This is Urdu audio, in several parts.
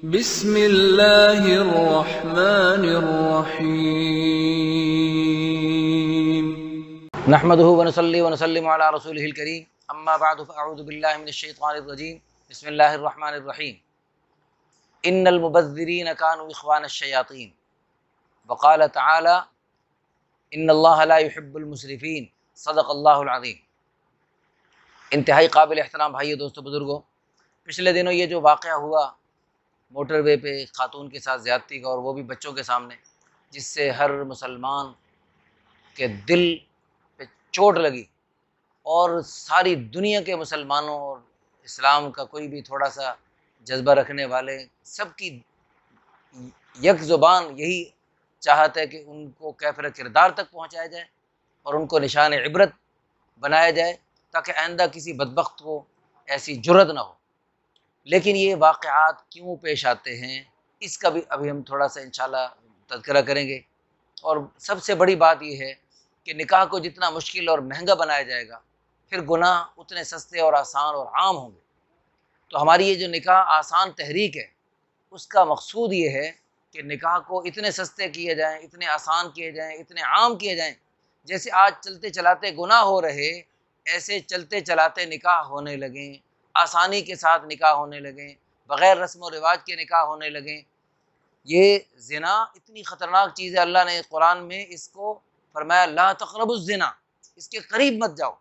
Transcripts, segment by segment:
بسم اللہ الرحمن الرحیم نحمده ونصلي ونسلم على رسوله الكريم اما بعد فاعوذ بالله من الشيطان الرجيم بسم الله الرحمن الرحيم ان المبذرين كانوا اخوان الشياطين وقال تعالى ان الله لا يحب المسرفين صدق اللہ العظیم۔ انتہائی قابل احترام بھائیو، دوستو، بزرگوں، پچھلے دنوں یہ جو واقعہ ہوا موٹر وے پہ خاتون کے ساتھ زیادتی کا، اور وہ بھی بچوں کے سامنے، جس سے ہر مسلمان کے دل پہ چوٹ لگی، اور ساری دنیا کے مسلمانوں اور اسلام کا کوئی بھی تھوڑا سا جذبہ رکھنے والے سب کی یک زبان یہی چاہت ہے کہ ان کو کیفر کردار تک پہنچایا جائے اور ان کو نشان عبرت بنایا جائے، تاکہ آئندہ کسی بدبخت کو ایسی جرت نہ ہو۔ لیکن یہ واقعات کیوں پیش آتے ہیں، اس کا بھی ابھی ہم تھوڑا سا انشاءاللہ تذکرہ کریں گے۔ اور سب سے بڑی بات یہ ہے کہ نکاح کو جتنا مشکل اور مہنگا بنایا جائے گا، پھر گناہ اتنے سستے اور آسان اور عام ہوں گے۔ تو ہماری یہ جو نکاح آسان تحریک ہے، اس کا مقصود یہ ہے کہ نکاح کو اتنے سستے کیے جائیں، اتنے آسان کیے جائیں، اتنے عام کیے جائیں، جیسے آج چلتے چلاتے گناہ ہو رہے، ایسے چلتے چلاتے نکاح ہونے لگیں، آسانی کے ساتھ نکاح ہونے لگیں، بغیر رسم و رواج کے نکاح ہونے لگیں۔ یہ زنا اتنی خطرناک چیز ہے، اللہ نے قرآن میں اس کو فرمایا لا تقربوا الزنا، اس کے قریب مت جاؤ،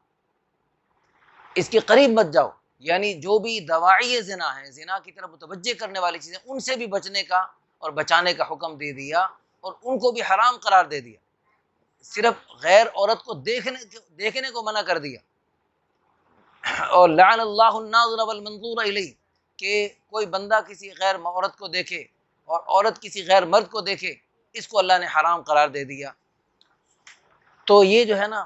اس کے قریب مت جاؤ۔ یعنی جو بھی دواعی زنا ہیں، زنا کی طرف متوجہ کرنے والی چیزیں، ان سے بھی بچنے کا اور بچانے کا حکم دے دیا، اور ان کو بھی حرام قرار دے دیا۔ صرف غیر عورت کو دیکھنے کو منع کر دیا، اور لعن اللہ الناظر والمنظور الیہ، کہ کوئی بندہ کسی غیر عورت کو دیکھے اور عورت کسی غیر مرد کو دیکھے، اس کو اللہ نے حرام قرار دے دیا۔ تو یہ جو ہے نا،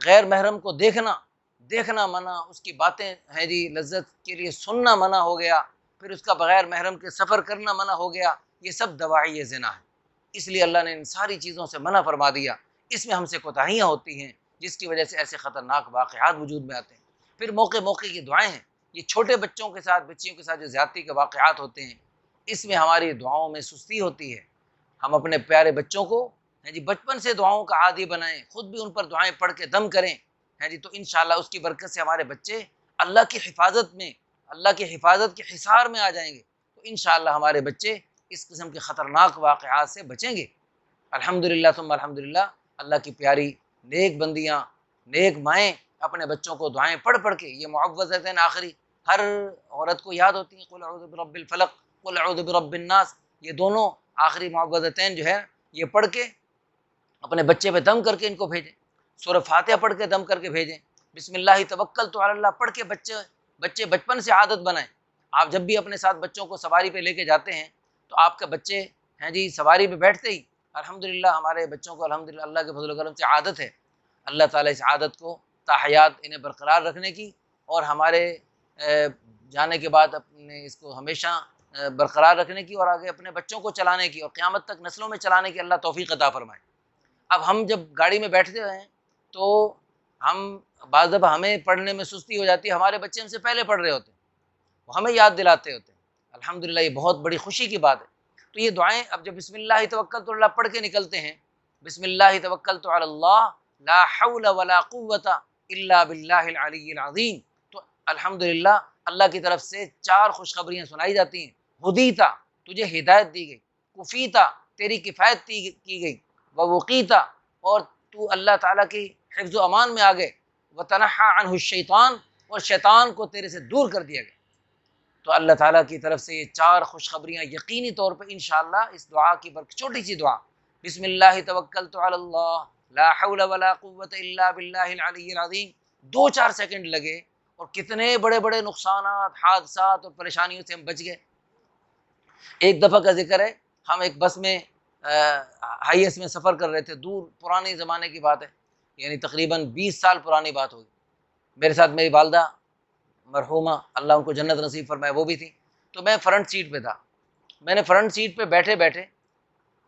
غیر محرم کو دیکھنا منع، اس کی باتیں ہیں جی لذت کے لیے سننا منع ہو گیا، پھر اس کا بغیر محرم کے سفر کرنا منع ہو گیا۔ یہ سب دواعی زنا ہے، اس لیے اللہ نے ان ساری چیزوں سے منع فرما دیا۔ اس میں ہم سے کوتاہیاں ہوتی ہیں، جس کی وجہ سے ایسے خطرناک واقعات وجود میں آتے ہیں۔ پھر موقع کی دعائیں ہیں، یہ چھوٹے بچوں کے ساتھ، بچیوں کے ساتھ جو زیادتی کے واقعات ہوتے ہیں، اس میں ہماری دعاؤں میں سستی ہوتی ہے۔ ہم اپنے پیارے بچوں کو جی بچپن سے دعاؤں کا عادی بنائیں، خود بھی ان پر دعائیں پڑھ کے دم کریں، جی تو انشاءاللہ اس کی برکت سے ہمارے بچے اللہ کی حفاظت میں، اللہ کی حفاظت کے حصار میں آ جائیں گے، تو انشاءاللہ ہمارے بچے اس قسم کے خطرناک واقعات سے بچیں گے۔ الحمدللہ ثم الحمدللہ، اللہ کی پیاری نیک بندیاں، نیک مائیں اپنے بچوں کو دعائیں پڑھ کے، یہ معوذتین آخری ہر عورت کو یاد ہوتی ہیں، قل اعوذ برب الفلق، قل اعوذ برب الناس، یہ دونوں آخری معوذتین جو ہے یہ پڑھ کے اپنے بچے پہ دم کر کے ان کو بھیجیں۔ سورہ فاتحہ پڑھ کے دم کر کے بھیجیں۔ بسم اللہ توکلت علی اللہ پڑھ کے بچے بچپن سے عادت بنائیں۔ آپ جب بھی اپنے ساتھ بچوں کو سواری پہ لے کے جاتے ہیں، تو آپ کے بچے ہیں جی سواری پہ بیٹھتے ہی الحمدللہ، ہمارے بچوں کو الحمدللہ اللہ کے فضل و کرم سے عادت ہے۔ اللہ تعالیٰ اس عادت کو تاحیات انہیں برقرار رکھنے کی، اور ہمارے جانے کے بعد اپنے اس کو ہمیشہ برقرار رکھنے کی، اور آگے اپنے بچوں کو چلانے کی، اور قیامت تک نسلوں میں چلانے کی اللہ توفیق عطا فرمائے۔ اب ہم جب گاڑی میں بیٹھتے ہیں تو ہم بعض دفعہ ہمیں پڑھنے میں سستی ہو جاتی ہے، ہمارے بچے ہم سے پہلے پڑھ رہے ہوتے ہیں، وہ ہمیں یاد دلاتے ہوتے ہیں۔ الحمدللہ یہ بہت بڑی خوشی کی بات ہے۔ تو یہ دعائیں اب جب بسم اللہ توکلت علی اللہ پڑھ کے نکلتے ہیں، بسم اللہ توکلت علی اللہ لا حول ولا قوت الا باللہ العلی العظیم، تو الحمدللہ اللہ کی طرف سے 4 خوشخبریاں سنائی جاتی ہیں۔ ہدیتا، تجھے ہدایت دی گئی، کفیتا، تیری کفایت کی گئی، ووقیتا، اور تو اللہ تعالیٰ کی حفظ و امان میں آ گئے، وتنحى عنہ الشیطان، اور شیطان کو تیرے سے دور کر دیا گیا۔ تو اللہ تعالیٰ کی طرف سے یہ 4 خوشخبریاں یقینی طور پہ انشاءاللہ اس دعا کی برکت، چھوٹی سی دعا بسم اللہ توکلت علی اللہ لا حول ولا قوت الا باللہ العلی العظیم، 2-4 سیکنڈ لگے، اور کتنے بڑے بڑے نقصانات، حادثات اور پریشانیوں سے ہم بچ گئے۔ ایک دفعہ کا ذکر ہے، ہم ایک بس میں ہائی ایس میں سفر کر رہے تھے، دور پرانے زمانے کی بات ہے، یعنی تقریباً 20 سال پرانی بات ہوگی۔ میرے ساتھ میری والدہ مرحومہ، اللہ ان کو جنت نصیب فرمائے، وہ بھی تھی۔ تو میں فرنٹ سیٹ پہ تھا۔ میں نے فرنٹ سیٹ پہ بیٹھے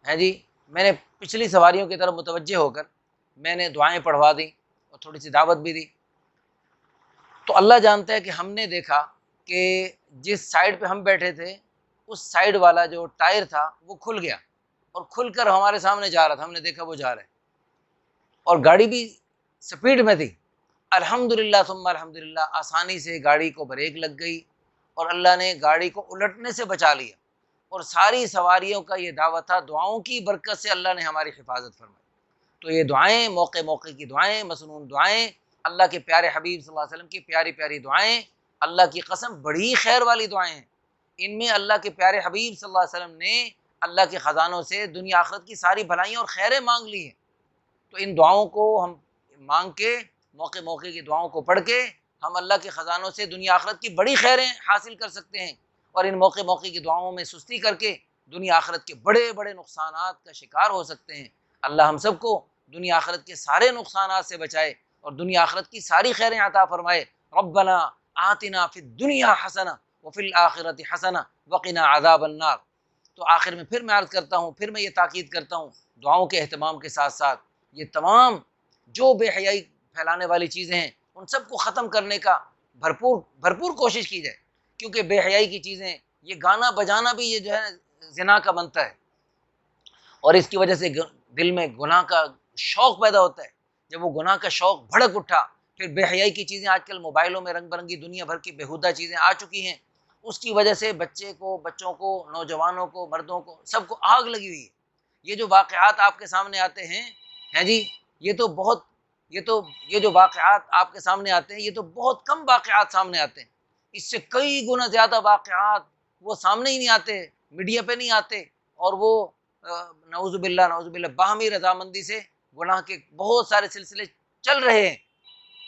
ہیں جی، میں نے پچھلی سواریوں کی طرف متوجہ ہو کر میں نے دعائیں پڑھوا دیں اور تھوڑی سی دعوت بھی دی۔ تو اللہ جانتا ہے کہ ہم نے دیکھا کہ جس سائڈ پہ ہم بیٹھے تھے اس سائیڈ والا جو ٹائر تھا وہ کھل گیا اور کھل کر ہمارے سامنے جا رہا تھا، ہم نے دیکھا وہ جا رہا ہے اور گاڑی بھی سپیڈ میں تھی۔ الحمدللہ ثم الحمدللہ آسانی سے گاڑی کو بریک لگ گئی اور اللہ نے گاڑی کو الٹنے سے بچا لیا، اور ساری سواریوں کا یہ دعویٰ تھا دعاؤں کی برکت سے اللہ نے ہماری حفاظت فرمائی۔ تو یہ دعائیں، موقع موقع کی دعائیں، مسنون دعائیں، اللہ کے پیارے حبیب صلی اللہ علیہ وسلم کی پیاری پیاری دعائیں، اللہ کی قسم بڑی خیر والی دعائیں ہیں۔ ان میں اللہ کے پیارے حبیب صلی اللہ علیہ وسلم نے اللہ کے خزانوں سے دنیا آخرت کی ساری بھلائیاں اور خیریں مانگ لی ہیں۔ تو ان دعاؤں کو ہم مانگ کے، موقع موقع کی دعاؤں کو پڑھ کے ہم اللہ کے خزانوں سے دنیا آخرت کی بڑی خیریں حاصل کر سکتے ہیں، اور ان موقع موقع کی دعاؤں میں سستی کر کے دنیا آخرت کے بڑے بڑے نقصانات کا شکار ہو سکتے ہیں۔ اللہ ہم سب کو دنیا آخرت کے سارے نقصانات سے بچائے اور دنیا آخرت کی ساری خیریں عطا فرمائے۔ ربنا آتنا فی الدنیا حسنہ وفی الآخرۃ حسنہ وقنا عذاب النار۔ تو آخر میں پھر میں عرض کرتا ہوں، پھر میں یہ تاکید کرتا ہوں، دعاؤں کے اہتمام کے ساتھ ساتھ یہ تمام جو بے حیائی پھیلانے والی چیزیں ہیں ان سب کو ختم کرنے کا بھرپور کوشش کی جائے، کیونکہ بے حیائی کی چیزیں، یہ گانا بجانا بھی یہ جو ہے زنا کا بنتا ہے، اور اس کی وجہ سے دل میں گناہ کا شوق پیدا ہوتا ہے۔ جب وہ گناہ کا شوق بھڑک اٹھا، پھر بے حیائی کی چیزیں، آج کل موبائلوں میں رنگ برنگی دنیا بھر کی بیہودہ چیزیں آ چکی ہیں، اس کی وجہ سے بچوں کو، نوجوانوں کو، مردوں کو، سب کو آگ لگی ہوئی ہے۔ یہ جو واقعات آپ کے سامنے آتے ہیں جی، یہ جو واقعات آپ کے سامنے آتے ہیں، یہ تو بہت کم واقعات سامنے آتے ہیں، اس سے کئی گنا زیادہ واقعات وہ سامنے ہی نہیں آتے، میڈیا پہ نہیں آتے، اور وہ نعوذ باللہ باہمی رضامندی سے گناہ کے بہت سارے سلسلے چل رہے ہیں۔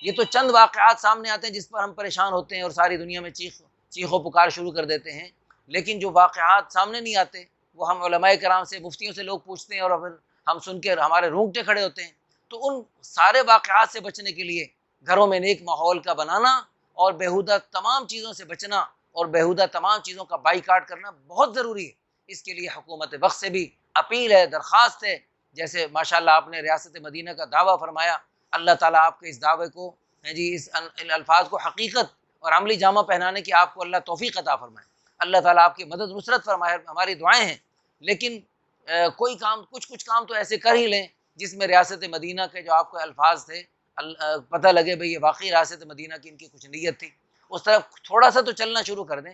یہ تو چند واقعات سامنے آتے ہیں جس پر ہم پریشان ہوتے ہیں اور ساری دنیا میں چیخ و پکار شروع کر دیتے ہیں، لیکن جو واقعات سامنے نہیں آتے وہ ہم علماء کرام سے، مفتیوں سے لوگ پوچھتے ہیں اور پھر ہم سن کے ہمارے رونگٹے کھڑے ہوتے ہیں۔ تو ان سارے واقعات سے بچنے کے لیے گھروں میں نیک ماحول کا بنانا اور بیہودہ تمام چیزوں سے بچنا اور بیہودہ تمام چیزوں کا بائیکاٹ کرنا بہت ضروری ہے۔ اس کے لیے حکومت وقت سے بھی اپیل ہے، درخواست ہے، جیسے ماشاءاللہ آپ نے ریاست مدینہ کا دعویٰ فرمایا، اللہ تعالیٰ آپ کے اس دعوے کو، اس ان الفاظ کو حقیقت اور عملی جامہ پہنانے کی آپ کو اللہ توفیق عطا فرمائے، اللہ تعالیٰ آپ کی مدد نصرت فرمائے، ہماری دعائیں ہیں۔ لیکن کوئی کام، کچھ کام تو ایسے کر ہی لیں جس میں ریاست مدینہ کے جو آپ کو الفاظ تھے پتہ لگے بھئی یہ واقعی ریاست مدینہ کی ان کی کچھ نیت تھی، اس طرف تھوڑا سا تو چلنا شروع کر دیں،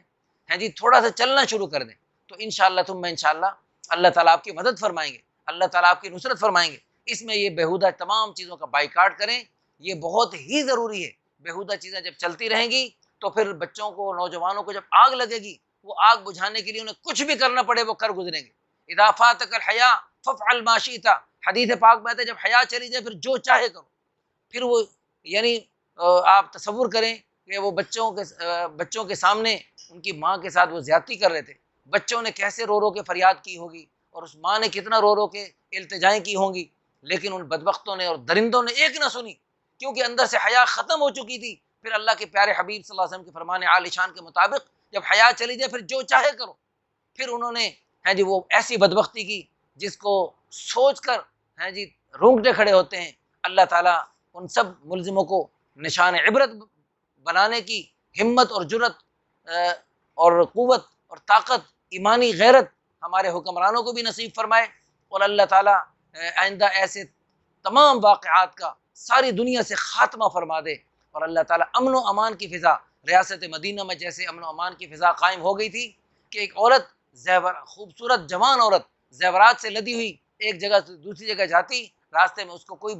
تھوڑا سا چلنا شروع کر دیں، تو انشاءاللہ ثم انشاءاللہ اللہ تعالیٰ آپ کی مدد فرمائیں گے، اللہ تعالیٰ آپ کی نصرت فرمائیں گے۔ اس میں یہ بیہودہ تمام چیزوں کا بائیکاٹ کریں، یہ بہت ہی ضروری ہے۔ بیہودہ چیزیں جب چلتی رہیں گی تو پھر بچوں کو، نوجوانوں کو جب آگ لگے گی، وہ آگ بجھانے کے لیے انہیں کچھ بھی کرنا پڑے وہ کر گزریں گے۔ اذا فاتک الحیا فافعل ما شئت، حدیث پاک میں ہے جب حیا چلی جائے پھر جو چاہے کرو۔ پھر وہ آپ تصور کریں کہ وہ بچوں کے سامنے ان کی ماں کے ساتھ وہ زیادتی کر رہے تھے، بچوں نے کیسے رو رو کے فریاد کی ہوگی اور اس ماں نے کتنا رو رو کے التجائیں کی ہوں گی، لیکن ان بدبختوں نے اور درندوں نے ایک نہ سنی، کیونکہ اندر سے حیا ختم ہو چکی تھی۔ پھر اللہ کے پیارے حبیب صلی اللہ علیہ وسلم کے فرمان عالی شان کے مطابق جب حیا چلی جائے پھر جو چاہے کرو، پھر انہوں نے وہ ایسی بدبختی کی جس کو سوچ کر رونگٹے کھڑے ہوتے ہیں۔ اللہ تعالیٰ ان سب ملزموں کو نشان عبرت بنانے کی ہمت اور جرت اور قوت اور طاقت، ایمانی غیرت ہمارے حکمرانوں کو بھی نصیب فرمائے، اور اللہ تعالیٰ آئندہ ایسے تمام واقعات کا ساری دنیا سے خاتمہ فرما دے، اور اللہ تعالیٰ امن و امان کی فضا، ریاست مدینہ میں جیسے امن و امان کی فضا قائم ہو گئی تھی کہ ایک عورت، خوبصورت جوان عورت زیورات سے لدی ہوئی ایک جگہ سے دوسری جگہ جاتی، راستے میں اس کو کوئی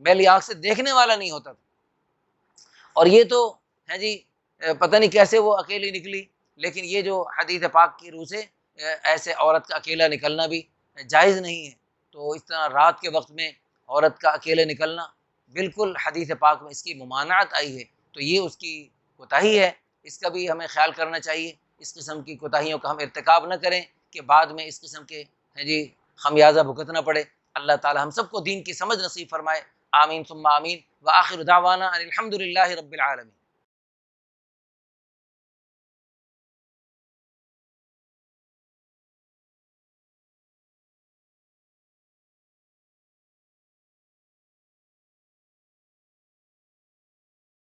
میلی آنکھ سے دیکھنے والا نہیں ہوتا تھا، اور یہ تو پتہ نہیں کیسے وہ اکیلی نکلی، لیکن یہ جو حدیث پاک کی روح سے ایسے عورت کا اکیلا نکلنا بھی جائز نہیں ہے۔ تو اس طرح رات کے وقت میں عورت کا اکیلے نکلنا بالکل حدیث پاک میں اس کی ممانعت آئی ہے، تو یہ اس کی کوتاہی ہے، اس کا بھی ہمیں خیال کرنا چاہیے، اس قسم کی کوتاہیوں کا ہم ارتکاب نہ کریں کہ بعد میں اس قسم کے خمیازہ بھگتنا پڑے۔ اللہ تعالی ہم سب کو دین کی سمجھ نصیب فرمائے، آمین ثم آمین، وآخر دعوانا ان الحمد للہ رب العالمین۔